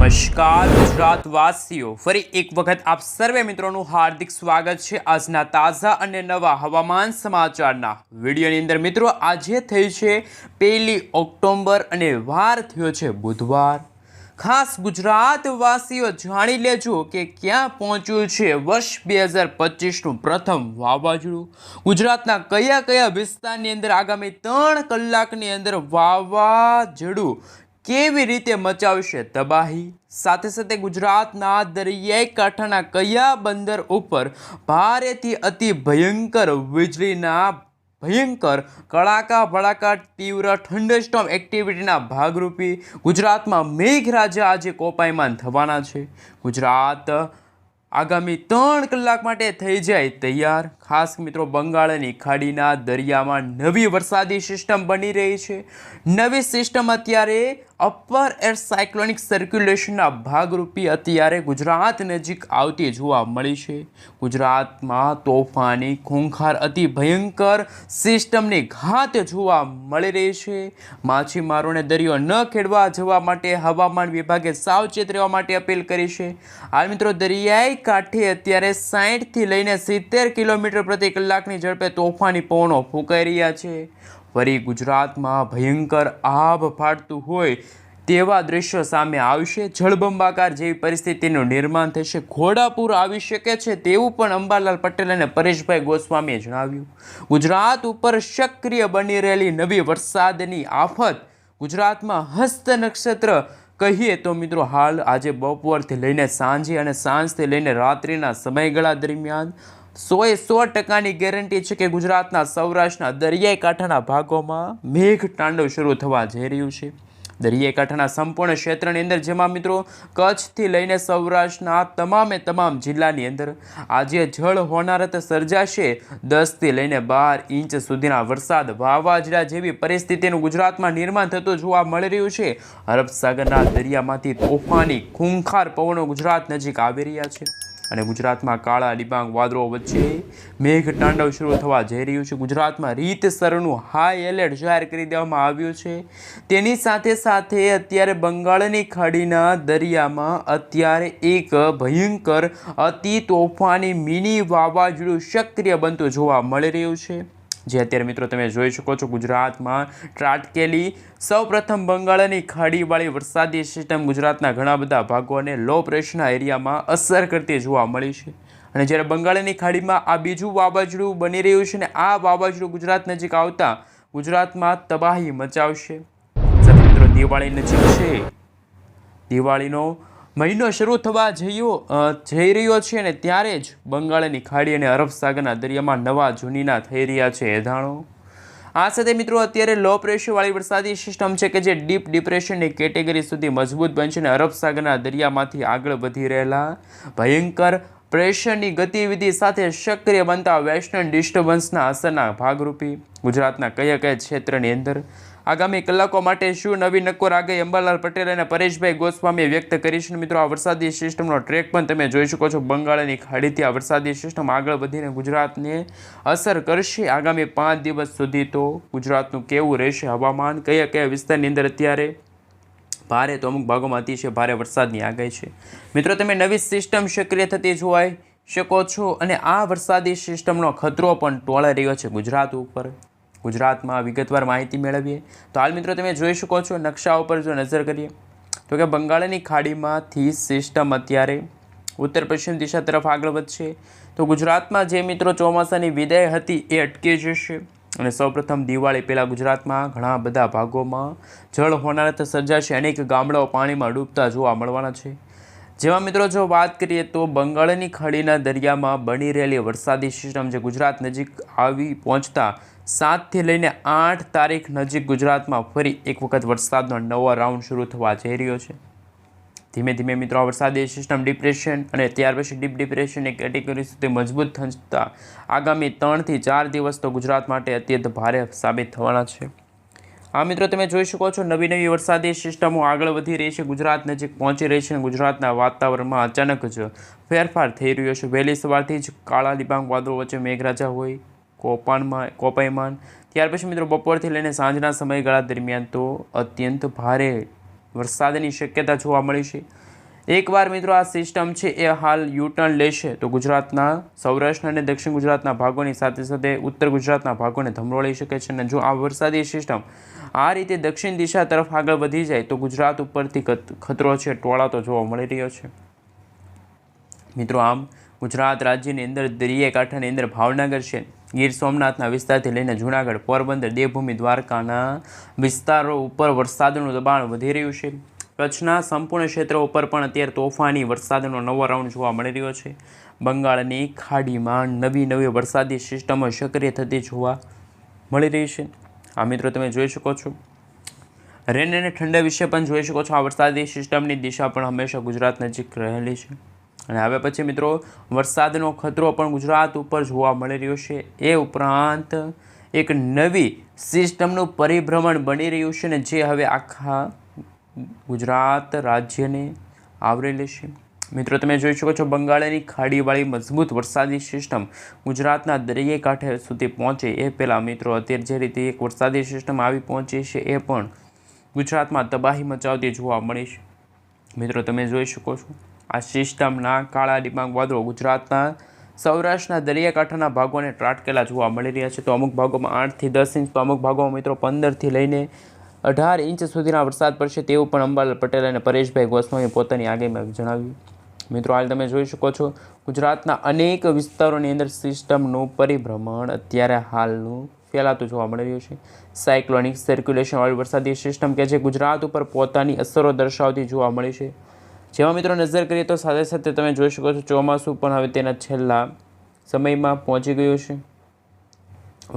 નમસ્કાર ગુજરાતવાસીઓ, ફરી એક વખત આપ સર્વે મિત્રોનું હાર્દિક સ્વાગત છે આજના તાજા અને નવા હવામાન સમાચારના વિડીયોની અંદર। મિત્રો, આજે થઈ છે 1 ઓક્ટોબર અને વાર થયો છે બુધવાર। ખાસ ગુજરાતવાસીઓ જાણી લેજો કે ક્યાં પહોંચ્યું છે વર્ષ 2025નું પ્રથમ વાવાઝોડું। ગુજરાતના કયા કયા વિસ્તારની અંદર આગામી 3 કલાકની અંદર વાવાઝોડું કેવી રીતે મચાવશે તબાહી, સાથે સાથે ગુજરાતના દરિયાઈ કાંઠાના કયા બંદર ઉપર ભારેથી અતિ ભયંકર વીજળીના ભયંકર કડાકા ભડાકા તીવ્ર થંડરસ્ટોર્મ એક્ટિવિટીના ભાગરૂપે ગુજરાતમાં મેઘરાજા આજે કોપાયમાન થવાના છે। ગુજરાત આગામી 3 કલાક માટે થઈ જાય તૈયાર। ખાસ મિત્રો, બંગાળની ખાડીના દરિયામાં નવી વરસાદી સિસ્ટમ બની રહી છે। નવી સિસ્ટમ અત્યારે અપર એર સાયક્લોનિક સર્ક્યુલેશનના ભાગરૂપે અત્યારે ગુજરાત નજીક આવતી જોવા મળી છે। ગુજરાતમાં તોફાની ખૂંખાર અતિ ભયંકર સિસ્ટમની ઘાત જોવા મળી રહી છે। માછીમારોને દરિયો ન ખેડવા જવા માટે હવામાન વિભાગે સાવચેત રહેવા માટે અપીલ કરી છે। હાલ મિત્રો, દરિયાઈ કાંઠે અત્યારે 60 થી લઈને 70 કિલોમીટર પ્રતિ કલાકની ઝડપે તોફાની પવનો ફૂંકાઈ રહ્યા છે। ફરી ગુજરાતમાં ભયંકર આભ ફાટતું હોય તેવા દ્રશ્યો સામે આવશે। જળબંબાકાર જેવી પરિસ્થિતિનું નિર્માણ થશે। ઘોડાપૂર આવી શકે છે તેવું પણ અંબાલાલ પટેલ અને પરેશભાઈ ગોસ્વામીએ જણાવ્યું। ગુજરાત ઉપર સક્રિય બની રહેલી નવી વરસાદની આફત ગુજરાતમાં હસ્ત નક્ષત્ર કહીએ તો મિત્રો, હાલ આજે બપોરથી લઈને સાંજે અને સાંજથી લઈને રાત્રિના સમયગાળા દરમિયાન 100% ગેરંટી છે કે ગુજરાતના સૌરાષ્ટ્રના દરિયાઈ કાંઠાના ભાગોમાં મેઘ તાંડવ શરૂ થવા જઈ રહ્યું છે। દરિયાઈ કાંઠાના સંપૂર્ણ ક્ષેત્રની અંદર, જેમાં મિત્રો કચ્છથી લઈને સૌરાષ્ટ્રના તમામ જિલ્લાની અંદર આજે જળ હોનારત સર્જાશે। 10 થી લઈને 12 ઇંચ સુધીના વરસાદ, વાવાઝોડા જેવી પરિસ્થિતિનું ગુજરાતમાં નિર્માણ થતું જોવા મળી રહ્યું છે। અરબ સાગરના દરિયામાંથી તોફાની ખૂંખાર પવનો ગુજરાત નજીક આવી રહ્યા છે અને ગુજરાતમાં કાળા ડિબાંગ વાદળો વચ્ચે મેઘ તાંડવ શરૂ થવા જઈ રહ્યું છે। ગુજરાતમાં રીતસરનું હાઈ એલર્ટ જાહેર કરી દેવામાં આવ્યું છે। તેની સાથે સાથે અત્યારે બંગાળની ખાડીના દરિયામાં અત્યારે એક ભયંકર અતિ તોફાની મિની વાવાઝોડું સક્રિય બનતું જોવા મળી રહ્યું છે, જે અત્યારે મિત્રો તમે જોઈ શકો છો ગુજરાતમાં ત્રાટકેલી સૌપ્રથમ બંગાળની ખાડીવાળી વરસાદી સિસ્ટમ ગુજરાતના ઘણા બધા ભાગોને લો પ્રેશરના એરિયામાં અસર કરતી જોવા મળી છે। અને જ્યારે બંગાળની ખાડીમાં આ બીજું વાવાઝોડું બની રહ્યું છે ને આ વાવાઝોડું ગુજરાત નજીક આવતા ગુજરાતમાં તબાહી મચાવશે। સાથે મિત્રો, દિવાળી નજીક છે, દિવાળીનો મહિનો શરૂ થવા જઈ રહ્યો છે અને ત્યારે જ બંગાળની ખાડી અને અરબ સાગરના દરિયામાં નવા જૂનીના થઈ રહ્યા છે એધાણો। આ સાથે મિત્રો, અત્યારે લો પ્રેશરવાળી વરસાદી સિસ્ટમ છે કે જે ડીપ ડિપ્રેશનની કેટેગરી સુધી મજબૂત બનશે અને અરબ સાગરના દરિયામાંથી આગળ વધી રહેલા ભયંકર પ્રેશરની ગતિવિધિ સાથે સક્રિય બનતા વેસ્ટર્ન ડિસ્ટર્બન્સના અસરના ભાગરૂપે ગુજરાતના કયા કયા ક્ષેત્રની અંદર આગામી કલાકો માટે શું નવી નક્કોર આગાહી અંબાલાલ પટેલ અને પરેશભાઈ ગોસ્વામીએ વ્યક્ત કરી છે। મિત્રો, આ વરસાદી સિસ્ટમનો ટ્રેક પણ તમે જોઈ શકો છો। બંગાળની ખાડીથી આ વરસાદી સિસ્ટમ આગળ વધીને ગુજરાતને અસર કરશે। આગામી 5 દિવસ સુધી તો ગુજરાતનું કેવું રહેશે હવામાન, કયા કયા વિસ્તારની અંદર અત્યારે ભારે તો અમુક ભાગોમાં અતિશય ભારે વરસાદની આગાહી છે। મિત્રો, તમે નવી સિસ્ટમ સક્રિય થતી જોઈ શકો છો અને આ વરસાદી સિસ્ટમનો ખતરો પણ ટોળાઈ રહ્યો છે ગુજરાત ઉપર। ગુજરાતમાં વિગતવાર માહિતી મેળવીએ તો હાલ મિત્રો તમે જોઈ શકો છો નકશા ઉપર જો નજર કરીએ તો કે બંગાળની ખાડીમાંથી સિસ્ટમ અત્યારે ઉત્તર પશ્ચિમ દિશા તરફ આગળ વધશે। તો ગુજરાતમાં જે મિત્રો ચોમાસાની વિદાય હતી એ અટકી જશે અને સૌપ્રથમ દિવાળી પહેલાં ગુજરાતમાં ઘણા બધા ભાગોમાં જળ હોનારત સર્જાશે। અનેક ગામડાઓ પાણીમાં ડૂબતા જોવા મળવાના છે। જેમાં મિત્રો જો વાત કરીએ તો બંગાળની ખાડીના દરિયામાં બની રહેલી વરસાદી સિસ્ટમ જે ગુજરાત નજીક આવી પહોંચતા 7 થી લઈને 8 તારીખ નજીક ગુજરાતમાં ફરી એક વખત વરસાદનો નવો રાઉન્ડ શરૂ થવા જઈ રહ્યો છે। ધીમે ધીમે મિત્રો આ વરસાદી સિસ્ટમ ડિપ્રેશન અને ત્યાર પછી ડીપ ડિપ્રેશનની કેટેગરી સુધી મજબૂત થતા આગામી 3 થી 4 દિવસ તો ગુજરાત માટે અત્યંત ભારે સાબિત થવાના છે। આ મિત્રો તમે જોઈ શકો છો નવી વરસાદી સિસ્ટમો આગળ વધી રહી છે, ગુજરાત નજીક પહોંચી રહી છે અને ગુજરાતના વાતાવરણમાં અચાનક જ ફેરફાર થઈ રહ્યો છે। વહેલી સવારથી જ કાળા ડિબાંગ વાદળો વચ્ચે મેઘરાજા હોય કોપાયમાન, ત્યાર પછી મિત્રો બપોરથી લઈને સાંજના સમયગાળા દરમિયાન તો અત્યંત ભારે વરસાદની શક્યતા જોવા મળી છે। એકવાર મિત્રો આ સિસ્ટમ છે એ હાલ યુટર્ન લેશે તો ગુજરાતના સૌરાષ્ટ્ર અને દક્ષિણ ગુજરાતના ભાગોની સાથે સાથે ઉત્તર ગુજરાતના ભાગોને ધમરોળી શકે છે. અને જો આ વરસાદી સિસ્ટમ આ રીતે દક્ષિણ દિશા તરફ આગળ વધી જાય તો ગુજરાત ઉપરથી ખતરો છે ટોળાતો જોવા મળી રહ્યો છે. મિત્રો આમ ગુજરાત રાજ્યની અંદર દરિયાઈ કાંઠાની અંદર ભાવનગર છે, ગીર સોમનાથના વિસ્તારથી લઈને જૂનાગઢ, પોરબંદર, દેવભૂમિ, દ્વારકાના વિસ્તારો ઉપર વરસાદનું દબાણ વધી રહ્યું છે. કચ્છના સંપૂર્ણ ક્ષેત્રો ઉપર પણ અત્યારે તોફાની વરસાદનો નવો રાઉન્ડ જોવા મળી રહ્યો છે. બંગાળની ખાડીમાં નવી વરસાદી સિસ્ટમો સક્રિય થતી જોવા મળી રહી છે. આ મિત્રો તમે જોઈ શકો છો. રેન અને ઠંડા વિશે પણ જોઈ શકો છો. આ વરસાદી સિસ્ટમની દિશા પણ હંમેશા ગુજરાત નજીક રહેલી છે. અને હવે પછી મિત્રો વરસાદનો ખતરો પણ ગુજરાત ઉપર જોવા મળી રહ્યો છે. એ ઉપરાંત એક નવી સિસ્ટમનું પરિભ્રમણ બની રહ્યું છે ને જે હવે આખા ગુજરાત રાજ્યને આવરી લેશે. મિત્રો તમે જોઈ શકો છો બંગાળની ખાડીવાળી મજબૂત વરસાદી સિસ્ટમ ગુજરાતના દરિયાઈ કાંઠે સુધી પહોંચે એ પહેલાં મિત્રો અત્યારે જે રીતે એક વરસાદી સિસ્ટમ આવી પહોંચી છે એ પણ ગુજરાતમાં તબાહી મચાવતી જોવા મળી છે. મિત્રો તમે જોઈ શકો છો આ સિસ્ટમના કાળા ડિબાંગ વાદળો ગુજરાતના સૌરાષ્ટ્રના દરિયાકાંઠાના ભાગોને ત્રાટકેલા જોવા મળી રહ્યા છે. તો અમુક ભાગોમાં 8 થી 10 ઇંચ, તો અમુક ભાગોમાં મિત્રો 15 થી લઈને 18 ઇંચ સુધીના વરસાદ પડશે તેવું પણ અંબાલાલ પટેલ અને પરેશભાઈ ગોસ્વામીએ પોતાની આગાહીમાં જણાવ્યું. મિત્રો હાલ તમે જોઈ શકો છો ગુજરાતના અનેક વિસ્તારોની અંદર સિસ્ટમનું પરિભ્રમણ અત્યારે હાલનું ફેલાતું જોવા મળી રહ્યું છે. સાયક્લોનિક સર્ક્યુલેશનવાળી વરસાદી સિસ્ટમ કે જે ગુજરાત ઉપર પોતાની અસરો દર્શાવતી જોવા મળી છે. જેમાં મિત્રો નજર કરીએ તો સાથે સાથે તમે જોઈ શકો છો ચોમાસું પણ હવે તેના છેલ્લા સમયમાં પહોંચી ગયું છે.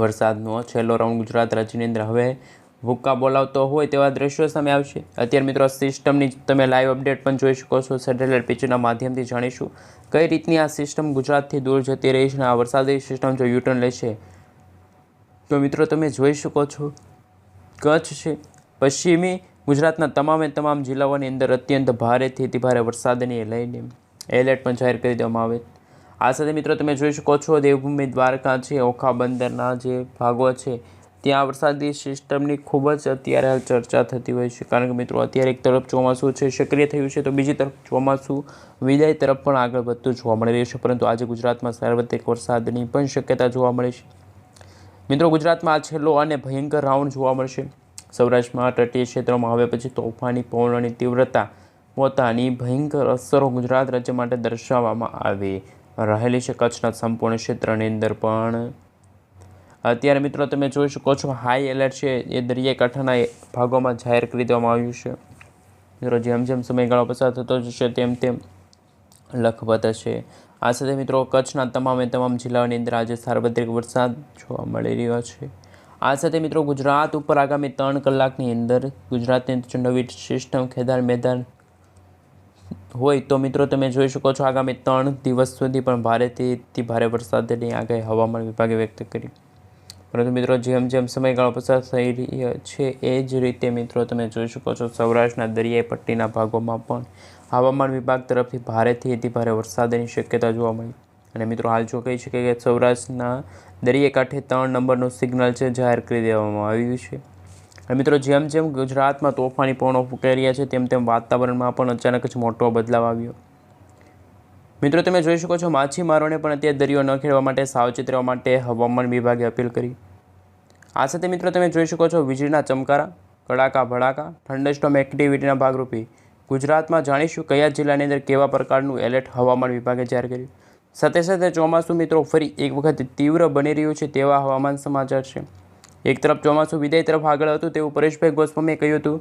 વરસાદનો છેલ્લો રાઉન્ડ ગુજરાત રાજ્યની અંદર હવે ભૂક્કા બોલાવતો હોય તેવા દ્રશ્યો સામે આવશે. અત્યારે મિત્રો સિસ્ટમની તમે લાઈવ અપડેટ પણ જોઈ શકો છો. સેટેલાઇટ પિક્ચરના માધ્યમથી જાણીશું કઈ રીતની આ સિસ્ટમ ગુજરાતથી દૂર જતી રહી છે. આ વરસાદી સિસ્ટમ જો યુટર્ન લેશે તો મિત્રો તમે જોઈ શકો છો કચ્છ છે, પશ્ચિમી ગુજરાતના તમામ જિલ્લાઓની અંદર અત્યંત ભારેથી અતિભારે વરસાદને લઈને એલર્ટ પણ જાહેર કરી દેવામાં આવે. આ સાથે મિત્રો તમે જોઈ શકો છો દેવભૂમિ, દ્વારકા છે, ઓખા બંદરના જે ભાગો છે ત્યાં વરસાદી સિસ્ટમની ખૂબ જ અત્યારે ચર્ચા થતી હોય છે. કારણ કે મિત્રો અત્યારે એક તરફ ચોમાસું છે સક્રિય થયું છે તો બીજી તરફ ચોમાસું વિદાય તરફ પણ આગળ વધતું જોવા મળી રહ્યું છે. પરંતુ આજે ગુજરાતમાં સાર્વત્રિક વરસાદની પણ શક્યતા જોવા મળી છે. મિત્રો ગુજરાતમાં આ છેલ્લો અને ભયંકર રાઉન્ડ જોવા મળશે. સૌરાષ્ટ્રમાં તટીય ક્ષેત્રોમાં હવે પછી તોફાની પવનોની તીવ્રતા પોતાની ભયંકર અસરો ગુજરાત રાજ્ય માટે દર્શાવવામાં આવી રહેલી છે. કચ્છના સંપૂર્ણ ક્ષેત્રની અંદર પણ અત્યારે મિત્રો તમે જોઈ શકો છો હાઈ એલર્ટ છે એ દરિયાઈ કાંઠાના ભાગોમાં જાહેર કરી દેવામાં આવ્યું છે. મિત્રો જેમ સમયગાળો પસાર થતો જશે તેમ લખપત છે. આ સાથે મિત્રો કચ્છના તમામ જિલ્લાઓની અંદર આજે સાર્વત્રિક વરસાદ જોવા મળી રહ્યો છે. આ સાથે મિત્રો ગુજરાત ઉપર આગામી 3 કલાકની અંદર ગુજરાતની નવી સિસ્ટમ ખેદાર મેદાન હોય તો મિત્રો તમે જોઈ શકો છો આગામી 3 દિવસ સુધી પણ ભારેથી ભારે વરસાદની આગાહી હવામાન વિભાગે વ્યક્ત કરી. પરંતુ મિત્રો જેમ સમયગાળો પસાર થઈ રહ્યો છે એ જ રીતે મિત્રો તમે જોઈ શકો છો સૌરાષ્ટ્રના દરિયાઈ પટ્ટીના ભાગોમાં પણ હવામાન વિભાગ તરફથી ભારેથી અતિભારે વરસાદની શક્યતા જોવા મળી. અને મિત્રો હાલ જો કહી શકાય કે સૌરાષ્ટ્રના દરિયાઈ કાંઠે 3 નંબરનું સિગ્નલ છે જાહેર કરી દેવામાં આવ્યું છે. અને મિત્રો જેમ ગુજરાતમાં તોફાની પવનો ફૂંકાઈ રહ્યા છે તેમ વાતાવરણમાં પણ અચાનક જ મોટો બદલાવ આવ્યો. મિત્રો તમે જોઈ શકો છો માછીમારોને પણ અત્યારે દરિયો ન ખેડવા માટે સાવચેત રહેવા માટે હવામાન વિભાગે અપીલ કરી. આ સાથે મિત્રો તમે જોઈ શકો છો વીજળીના ચમકારા, કડાકા ભડાકા, થંડરસ્ટોર્મ એક્ટિવિટીના ભાગરૂપે ગુજરાતમાં જાણીશું કયા જિલ્લાની અંદર કેવા પ્રકારનું એલર્ટ હવામાન વિભાગે જાહેર કર્યું. સાથે ચોમાસું મિત્રો ફરી એક વખત તીવ્ર બની રહ્યું છે તેવા હવામાન સમાચાર છે. એક તરફ ચોમાસું વિદાય તરફ આગળ હતું તેવું પરેશભાઈ ગોસ્વામીએ કહ્યું હતું.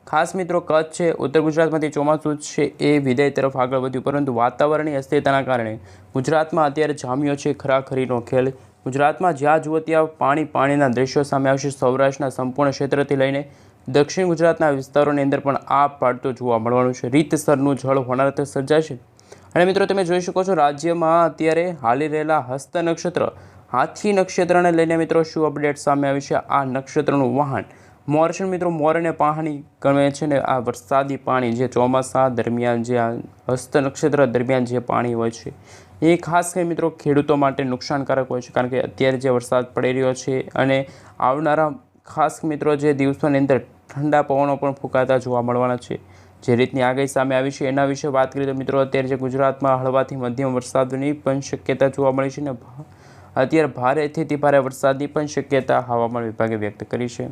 ખાસ મિત્રો કચ્છ છે, ઉત્તર ગુજરાતમાંથી ચોમાસું છે એ વિદાય તરફ આગળ વધ્યું પરંતુ વાતાવરણની અસ્થિરતાના કારણે ગુજરાતમાં અત્યારે જામ્યો છે ખરાખરીનો ખેલ. ગુજરાતમાં જ્યાં જુઓ ત્યાં પાણીના દ્રશ્યો સામે આવશે. સૌરાષ્ટ્રના સંપૂર્ણ ક્ષેત્રથી લઈને દક્ષિણ ગુજરાતના વિસ્તારોની અંદર પણ આ પાડતો જોવા મળવાનું છે. રીતસરનું જળ હોનારત સર્જાશે. અને મિત્રો તમે જોઈ શકો છો રાજ્યમાં અત્યારે હાલી રહેલા હસ્ત નક્ષત્ર હાથી નક્ષત્રને લઈને મિત્રો શું અપડેટ સામે આવી છે. આ નક્ષત્રનું વાહન મોર છે મિત્રો. મોરને પાણી ગમે છે ને આ વરસાદી પાણી જે ચોમાસા દરમિયાન જે આ હસ્ત નક્ષત્ર દરમિયાન જે પાણી હોય છે એ ખાસ કરી મિત્રો ખેડૂતો માટે નુકસાનકારક હોય છે. કારણ કે અત્યારે જે વરસાદ પડી રહ્યો છે અને આવનારા ખાસ મિત્રો જે દિવસોની અંદર ઠંડા પવનો પણ ફૂંકાતા જોવા મળવાના છે. જે રીતની આગાહી સામે આવી છે એના વિશે વાત કરીએ તો મિત્રો અત્યારે જે ગુજરાતમાં હળવાથી મધ્યમ વરસાદની પણ શક્યતા જોવા મળી છે ને અત્યારે ભારેથી ભારે વરસાદની પણ શક્યતા હવામાન વિભાગે વ્યક્ત કરી છે।